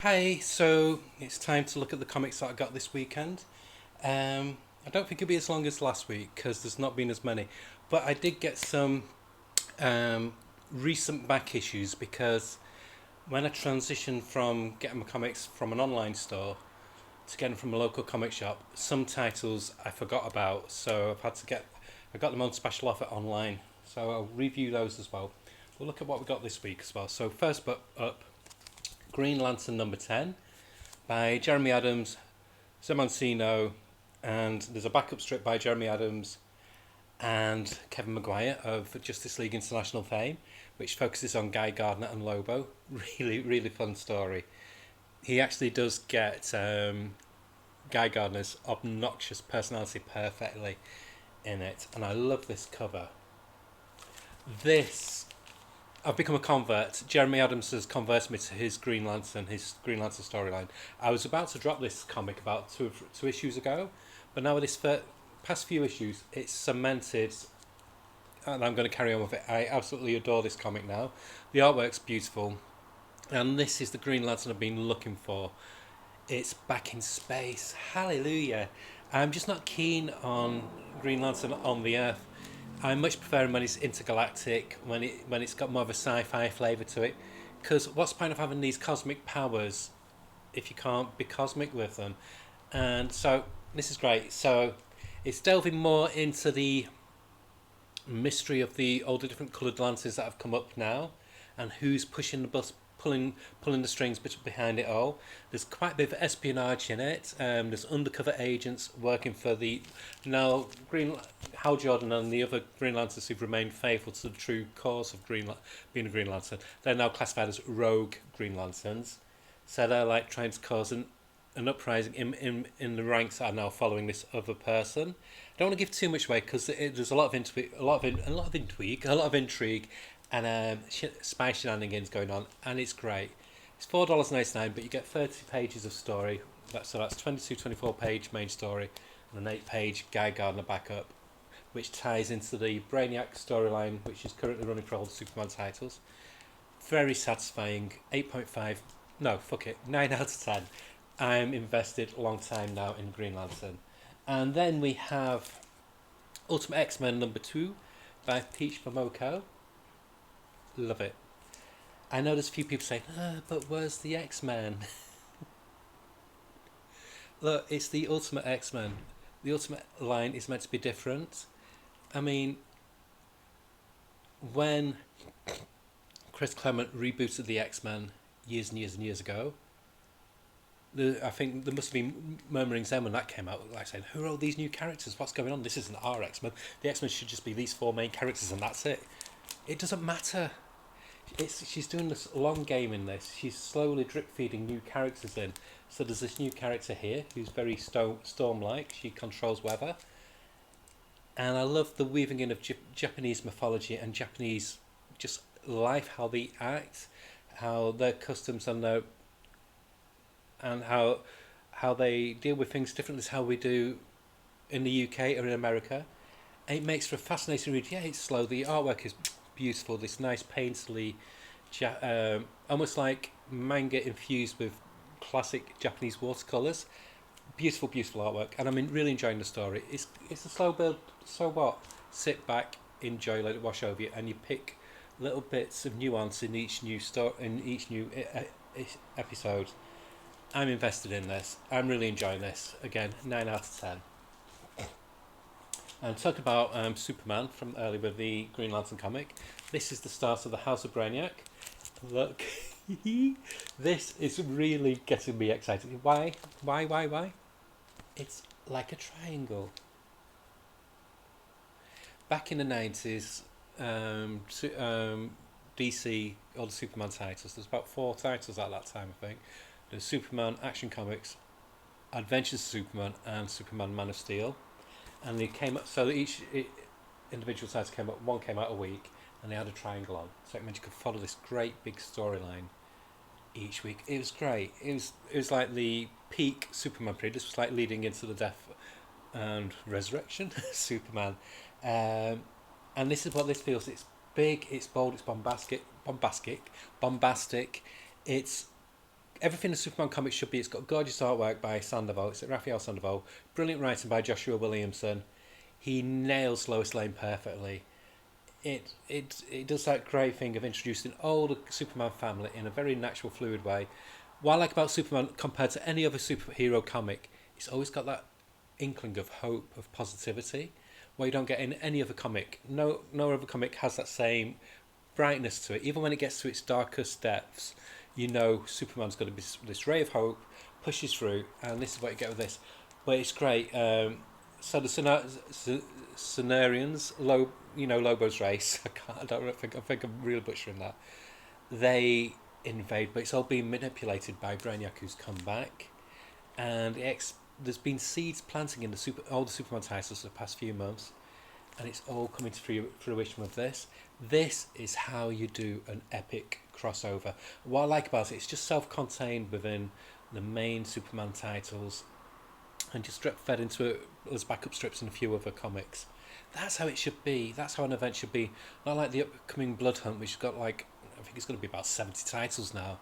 Hi, so it's time to look at the comics that I got this weekend. I don't think it'll be as long as last week because there's not been as many, but I did get some um, recent back issues because when I transitioned from getting my comics from an online store to getting from a local comic shop, some titles I forgot about, so I got them on special offer online, so I'll review those as well. We'll look at what we got this week as well. So first up, Green Lantern number 10 by Jeremy Adams, Simoncino, and there's a backup strip by Jeremy Adams and Kevin Maguire of Justice League International fame, which focuses on Guy Gardner and Lobo. Really, really fun story. He actually does get Guy Gardner's obnoxious personality perfectly in it, and I love this cover. This I've become a convert. Jeremy Adams has converted me to his Green Lantern storyline. I was about to drop this comic about two issues ago, but now with this past few issues, it's cemented, and I'm going to carry on with it. I absolutely adore this comic now. The artwork's beautiful, and this is the Green Lantern I've been looking for. It's back in space. Hallelujah. I'm just not keen on Green Lantern on the Earth. I much prefer him when it's intergalactic, when it's got more of a sci-fi flavour to it. Because what's the point of having these cosmic powers if you can't be cosmic with them? And so this is great. So it's delving more into the mystery of all the different coloured lanterns that have come up now, and who's pushing the bus, pulling the strings behind it all. There's quite a bit of espionage in it. There's undercover agents working for the now Green Hal Jordan and the other Green Lanterns who've remained faithful to the true cause of being a Green Lantern. They're now classified as rogue Green Lanterns, so they're like trying to cause an uprising in the ranks that are now following this other person. I don't want to give too much away because there's a lot of intrigue, and spy shenanigans going on, and it's great. It's $4.99, but you get 30 pages of story. That's 24 page main story, and an 8-page Guy Gardner backup, which ties into the Brainiac storyline, which is currently running for all the Superman titles. Very satisfying. 8.5. No, fuck it. 9 out of 10. I'm invested a long time now in Green Lantern. And then we have Ultimate X-Men number 2 by Peach Momoko. Love it. I know there's a few people saying, but where's the X-Men? Look, it's the Ultimate X-Men. The Ultimate line is meant to be different. I mean, when Chris Claremont rebooted the X-Men years and years and years ago, I think there must have been murmurings then when that came out, like saying, "Who are all these new characters? What's going on? This isn't our X Men. The X Men should just be these four main characters, and that's it." It doesn't matter. She's doing this long game in this. She's slowly drip feeding new characters in. So there's this new character here who's very storm-like. She controls weather, and I love the weaving in of Japanese mythology and Japanese just life, how they act, how their customs and how they deal with things differently to how we do in the UK or in America. And it makes for a fascinating read. Yeah, it's slow. The artwork is beautiful. This nice painterly, almost like manga infused with classic Japanese watercolors. Beautiful, beautiful artwork, and I'm really enjoying the story. It's a slow build. So what? Sit back, enjoy, let it wash over you, and you pick little bits of nuance in each new episode. I'm invested in this. I'm really enjoying this. Again, 9 out of 10. And talking about Superman from earlier with the Green Lantern comic, this is the start of the House of Brainiac. Look, this is really getting me excited. Why? Why? It's like a triangle. Back in the 90s, DC, all the Superman titles, there's about 4 titles at that time, I think. There's Superman Action Comics, Adventures of Superman, and Superman Man of Steel. And they came up, so individual title came up, one came out a week, and they had a triangle on. So it meant you could follow this great big storyline each week. It was great. It was like the peak Superman period. This was like leading into the death and resurrection Superman. And this is what this feels. It's big, it's bold, it's bombastic. It's everything a Superman comic should be. It's got gorgeous artwork by Sandoval. It's Raphael Sandoval. Brilliant writing by Joshua Williamson. He nails Lois Lane perfectly. It does that great thing of introducing all the Superman family in a very natural, fluid way. What I like about Superman compared to any other superhero comic, it's always got that inkling of hope, of positivity, where you don't get in any other comic. No other comic has that same brightness to it. Even when it gets to its darkest depths, you know Superman's got to be this ray of hope, pushes through, and this is what you get with this. But it's great. So the Cenarians, Lobo's race. I think I'm really butchering that. They invade, but it's all being manipulated by Brainiac, who's come back, and there's been seeds planting in all the Superman titles for the past few months, and it's all coming to fruition with this. This is how you do an epic crossover. What I like about it, it's just self-contained within the main Superman titles, and just fed into it as backup strips in a few other comics. That's how it should be. That's how an event should be. Not like the upcoming Blood Hunt, which has got I think it's going to be about 70 titles now.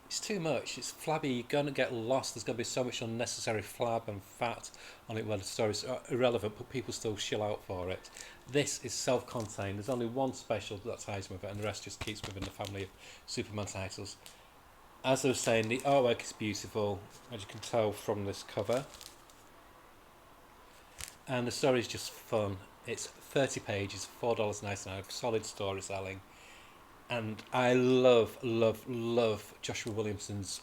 It's too much. It's flabby. You're going to get lost. There's going to be so much unnecessary flab and fat on it where the story's irrelevant, but people still shill out for it. This is self-contained. There's only one special that ties with it, and the rest just keeps within the family of Superman titles. As I was saying, the artwork is beautiful, as you can tell from this cover. And the story is just fun. It's 30 pages, $4.99, solid storytelling. And I love Joshua Williamson's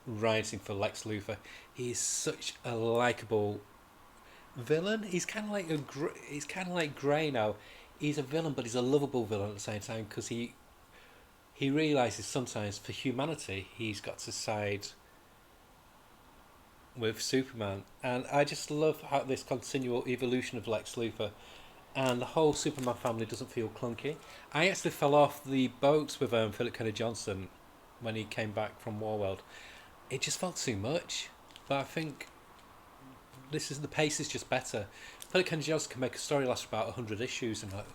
writing for Lex Luthor. He's such a likable villain. He's kind of like Grey now. He's a villain, but he's a lovable villain at the same time, because he realizes sometimes for humanity he's got to side with Superman. And I just love how this continual evolution of Lex Luthor, and the whole Superman family doesn't feel clunky. I actually fell off the boat with Philip Kennedy Johnson when he came back from Warworld. It just felt too much, but I think the pace is just better. Philip Kennedy Johnson can make a story last about 100 issues, and oh.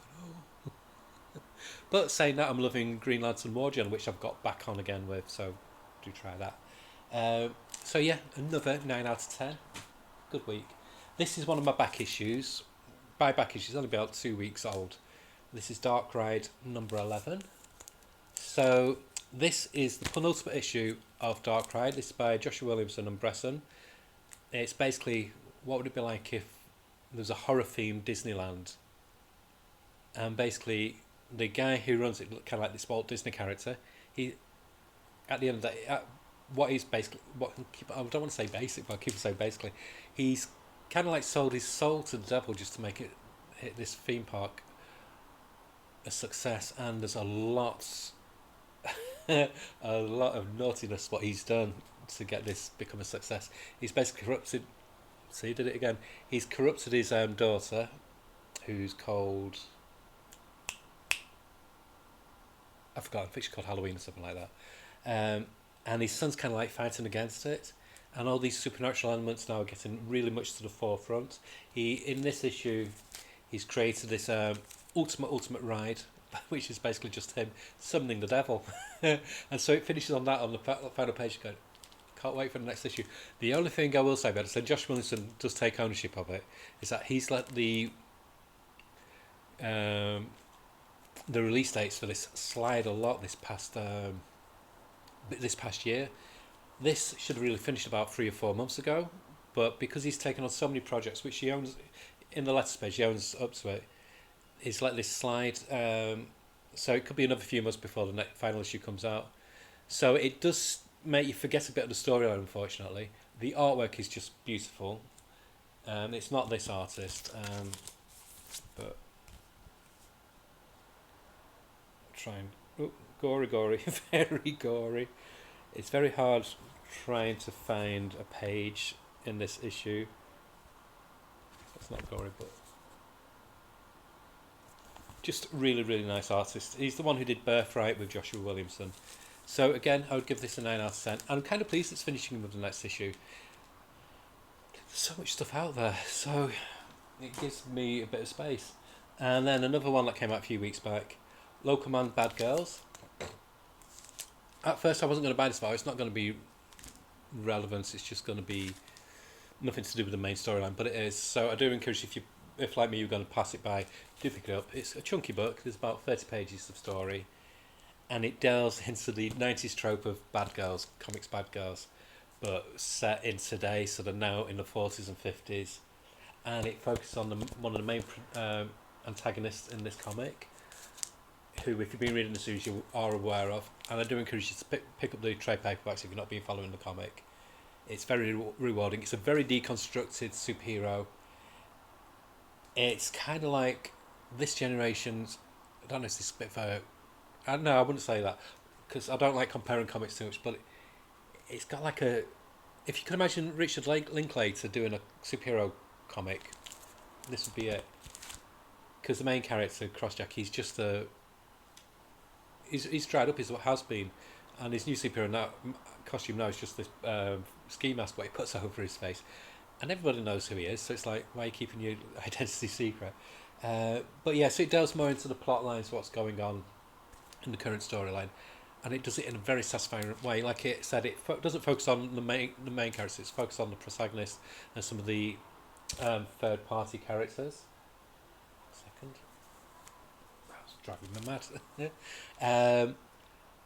But saying that, I'm loving Green Lantern War Journal, which I've got back on again with, so do try that. So yeah, another 9 out of 10. Good week. This is one of my back issues. By back issues, only about 2 weeks old. This is Dark Ride number 11. So this is the penultimate issue of Dark Ride. This is by Joshua Williamson and Bresson. It's basically, what would it be like if there was a horror-themed Disneyland? And basically, the guy who runs it, kind of like this Walt Disney character, he, at the end of the day, I don't want to say basic, but I keep saying basically, he's kind of like sold his soul to the devil just to make hit this theme park a success. And there's a lot of naughtiness what he's done to get this become a success. He's basically corrupted. See, he did it again. He's corrupted his daughter, who's called, I forgot. I think she's called Halloween or something like that. And his son's kind of like fighting against it. And all these supernatural elements now are getting really much to the forefront. In this issue, he's created this ultimate ride, which is basically just him summoning the devil. And so it finishes on that on the final page. Going, can't wait for the next issue. The only thing I will say about it, so Josh Williamson does take ownership of it, is that he's let the release dates for this slide a lot this past year. This should have really finished about 3 or 4 months ago, but because he's taken on so many projects, which he owns, in the letters page, he owns up to it, he's let this slide, so it could be another few months before the next final issue comes out. So it does make you forget a bit of the storyline, unfortunately. The artwork is just beautiful. It's not this artist, but gory, very gory. It's very hard trying to find a page in this issue. It's not gory, but just really nice artist. He's the one who did Birthright with Joshua Williamson. So again, I would give this a 9 out of 10. I'm kind of pleased it's finishing with the next issue. There's so much stuff out there, so it gives me a bit of space. And then another one that came out a few weeks back, Local Man Bad Girls. At first I wasn't going to buy this file. It's not going to be relevance. It's just going to be nothing to do with the main storyline, but it is. So I do encourage you, if like me, you're going to pass it by, do pick it up. It's a chunky book. There's about 30 pages of story, and it delves into the 90s trope of bad girls, comics bad girls, but set in today, so they're now in the 40s and 50s, and it focuses on one of the main antagonists in this comic, who, if you've been reading the series, you are aware of. And I do encourage you to pick up the trade paperbacks if you've not been following the comic. It's very rewarding. It's a very deconstructed superhero. It's kind of like this generation's... I don't know if this is a bit fair. No, I wouldn't say that, because I don't like comparing comics too much, but it's got like a... If you can imagine Richard Linklater doing a superhero comic, this would be it. Because the main character, Crossjack, he's just a... He's dried up, he's what has been, and his new superhero costume now is just this ski mask what he puts over his face, and everybody knows who he is, so it's like, why are you keeping your identity secret? But yeah, so it delves more into the plot lines, what's going on in the current storyline, and it does it in a very satisfying way. Like it said, it doesn't focus on the main characters, it's focused on the protagonist and some of the third party characters. Second. Driving me mad.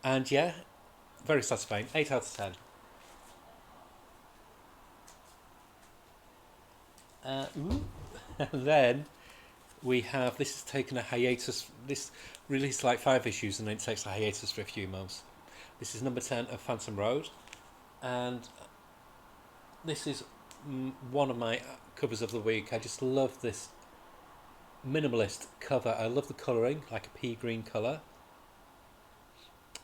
And yeah, very satisfying. 8 out of 10. And then we have, this has taken a hiatus. This released like 5 issues and then it takes a hiatus for a few months. This is number 10 of Phantom Road, and this is one of my covers of the week. I just love this minimalist cover. I love the colouring, like a pea green colour.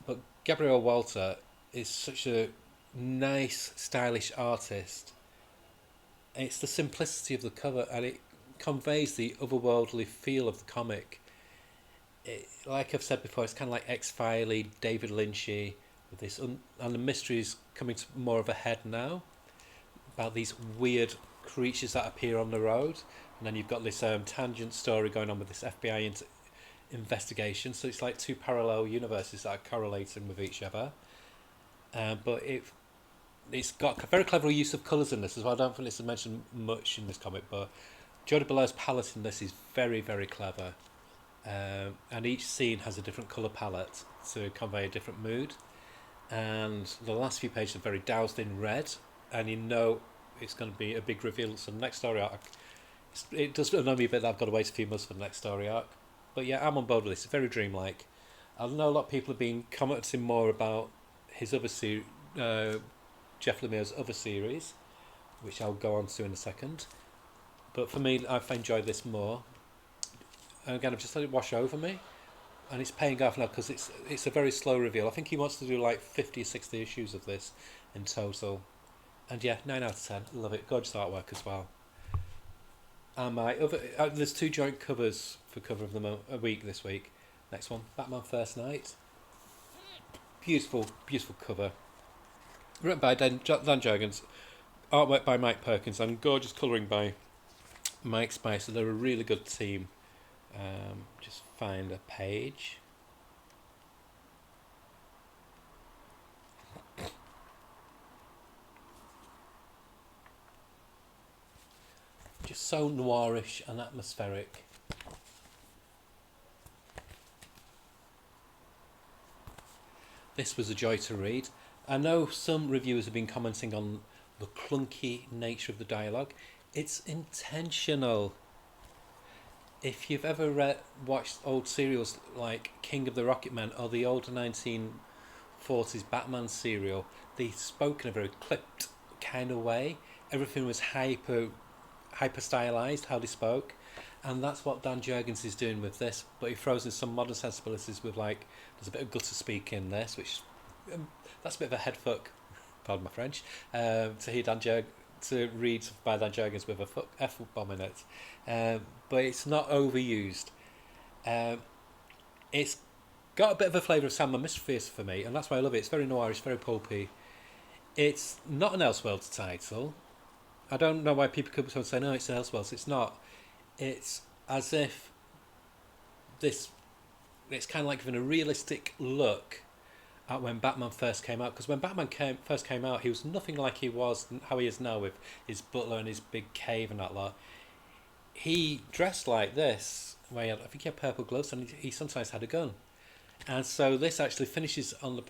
But Gabrielle Walter is such a nice, stylish artist. It's the simplicity of the cover, and it conveys the otherworldly feel of the comic. Like I've said before, it's kind of like X-Filey, David Lynchy, with this, and the mystery is coming to more of a head now, about these weird creatures that appear on the road. And then you've got this tangent story going on with this FBI investigation. So it's like 2 parallel universes that are correlating with each other. But it's got a very clever use of colours in this as well. I don't think this is mentioned much in this comic, but Jody Bellaire's palette in this is very, very clever. And each scene has a different colour palette to convey a different mood. And the last few pages are very doused in red, and you know it's going to be a big reveal. So the next story arc, it does annoy me a bit that I've got to wait a few months for the next story arc. But yeah, I'm on board with this. It's very dreamlike. I know a lot of people have been commenting more about his other series, Jeff Lemire's other series, which I'll go on to in a second. But for me, I've enjoyed this more. And again, I've just let it wash over me. And it's paying off now because it's a very slow reveal. I think he wants to do like 50 or 60 issues of this in total. And yeah, 9 out of 10. Love it. Gorgeous artwork as well. And my other, there's 2 joint covers for cover of the week this week. Next one, Batman First Night. Beautiful, beautiful cover. Written by Dan Jurgens, artwork by Mike Perkins, and gorgeous colouring by Mike Spicer. They're a really good team. Just find a page. Just so noirish and atmospheric. This was a joy to read. I know some reviewers have been commenting on the clunky nature of the dialogue. It's intentional. If you've ever watched old serials like King of the Rocket Men or the old 1940s Batman serial, they spoke in a very clipped kind of way. Everything was hyper stylized, how they spoke, and that's what Dan Jurgens is doing with this, but he throws in some modern sensibilities with, like, there's a bit of gutter speak in this, which that's a bit of a head fuck, pardon my French, to hear to read by Dan Jurgens with a F-bomb in it, but it's not overused. It's got a bit of a flavour of Sandman Mysteries for me, and that's why I love it. It's very noir, it's very pulpy. It's not an Elseworlds title. I don't know why people could say, no, it's an Elseworlds. It's not. It's as if it's kind of like giving a realistic look when Batman first came out, because when first came out, he was nothing like he was how he is now with his butler and his big cave and that lot. He dressed like this. Where I think he had purple gloves and he sometimes had a gun. And so this actually finishes on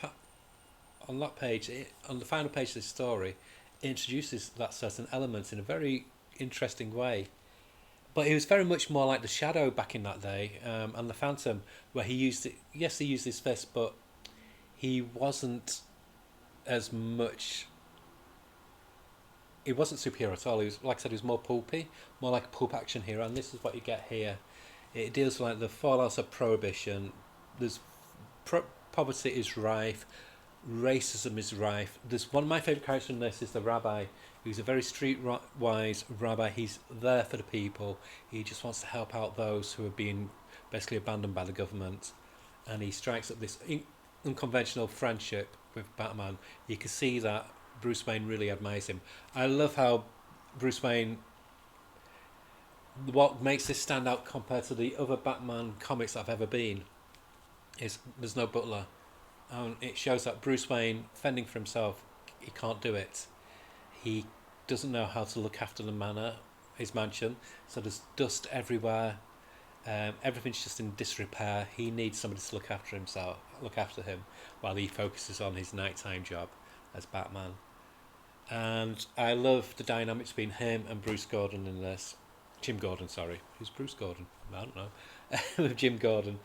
on that page, on the final page of the story, it introduces that certain element in a very interesting way. But he was very much more like the Shadow back in that day, and the Phantom, where he used it. Yes, he used his fist, but he wasn't as much. He wasn't superhero at all. He was, like I said, he was more pulpy, more like a pulp action hero. And this is what you get here. It deals with like the fallouts of prohibition. There's poverty is rife, racism is rife. There's one of my favourite characters in this is the rabbi. He's a very streetwise rabbi. He's there for the people. He just wants to help out those who are being basically abandoned by the government. And he strikes up this unconventional friendship with Batman. You can see that Bruce Wayne really admires him. I love how Bruce Wayne, what makes this stand out compared to the other Batman comics that I've ever been, is there's no butler. It shows that Bruce Wayne, fending for himself, he can't do it. He doesn't know how to look after the manor, his mansion, so there's dust everywhere. Everything's just in disrepair. He needs somebody to look after him, while he focuses on his nighttime job as Batman. And I love the dynamic between him and Bruce Gordon in this. Jim Gordon, sorry. Who's Bruce Gordon? I don't know. With Jim Gordon.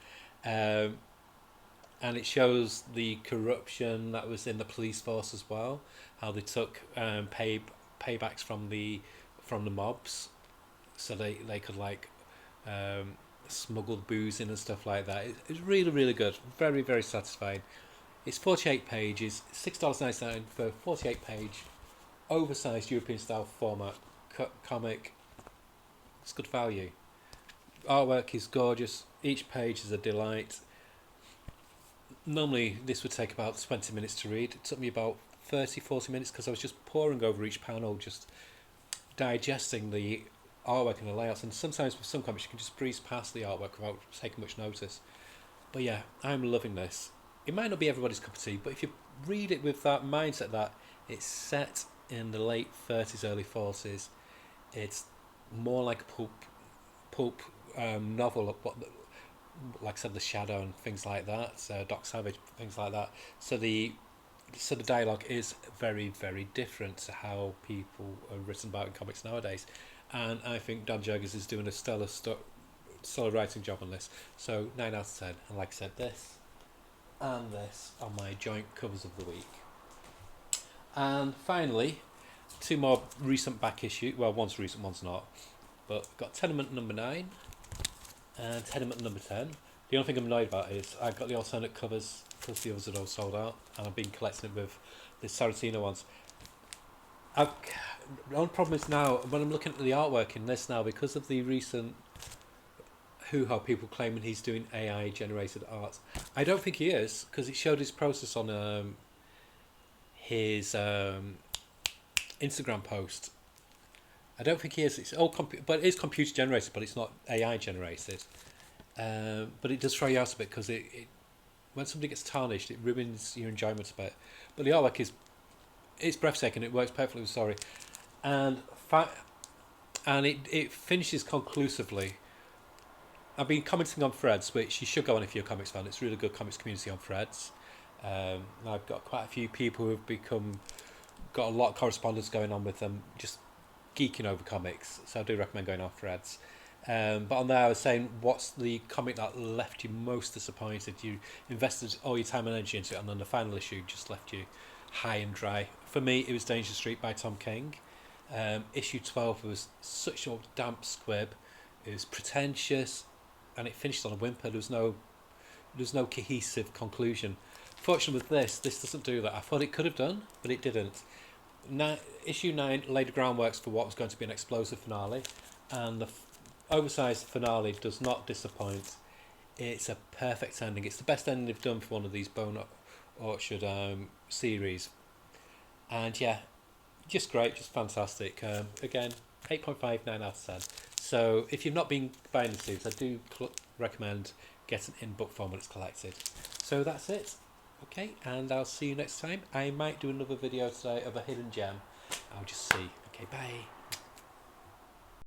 And it shows the corruption that was in the police force as well. How they took paybacks from the mobs, so they could like smuggle booze in and stuff like that. It's really, really good. Very, very satisfying. It's 48 pages, $6.99 for a 48-page, oversized European-style format comic. It's good value. Artwork is gorgeous. Each page is a delight. Normally, this would take about 20 minutes to read. It took me about 30-40 minutes because I was just poring over each panel, just digesting the artwork and the layouts. And sometimes with some comics, you can just breeze past the artwork without taking much notice. But yeah, I'm loving this. It might not be everybody's cup of tea, but if you read it with that mindset that it's set in the late 30s, early 40s, it's more like a pulp novel, like I said, The Shadow and things like that, Doc Savage, things like that. So the dialogue is very, very different to how people are written about in comics nowadays. And I think Dan Jurgens is doing a stellar writing job on this. So 9 out of 10. And like I said, this and this are my joint covers of the week. And finally, two more recent back issue. Well, one's recent, one's not. But I've got Tenament number 9 and Tenament number 10. The only thing I'm annoyed about is I got the alternate covers because the others had all sold out, and I've been collecting it with the Saraceno ones. The only problem is now, when I'm looking at the artwork in this now, because of the recent hoo-ha people claiming he's doing AI generated art, I don't think he is, because he showed his process on his Instagram post. I don't think he is. It's all but it is computer generated, but it's not AI generated. But it does throw you out a bit because it when somebody gets tarnished, it ruins your enjoyment a bit. But the artwork it's breathtaking. It works perfectly with the story, and it finishes conclusively. I've been commenting on Threads, which you should go on if you're a comics fan. It's a really good comics community on Threads. I've got quite a few people who've got a lot of correspondence going on with them, just geeking over comics. So I do recommend going on Threads. But on there I was saying, what's the comic that left you most disappointed? You invested all your time and energy into it, and then the final issue just left you high and dry. For me, it was Danger Street by Tom King. Issue 12 was such a damp squib. It was pretentious, and it finished on a whimper. There was no cohesive conclusion. Fortunately with this doesn't do that. I thought it could have done, but it didn't. Issue 9 laid the groundworks for what was going to be an explosive finale, and the oversized finale does not disappoint. It's a perfect ending. It's the best ending they've done for one of these Bone Orchard series, and yeah, just great, just fantastic. Again, 8.5, 9 out of 10. So if you've not been buying the series, I do recommend getting in book form when it's collected. So that's it. Okay, and I'll see you next time. I might do another video today of a hidden gem. I'll just see. Okay, bye.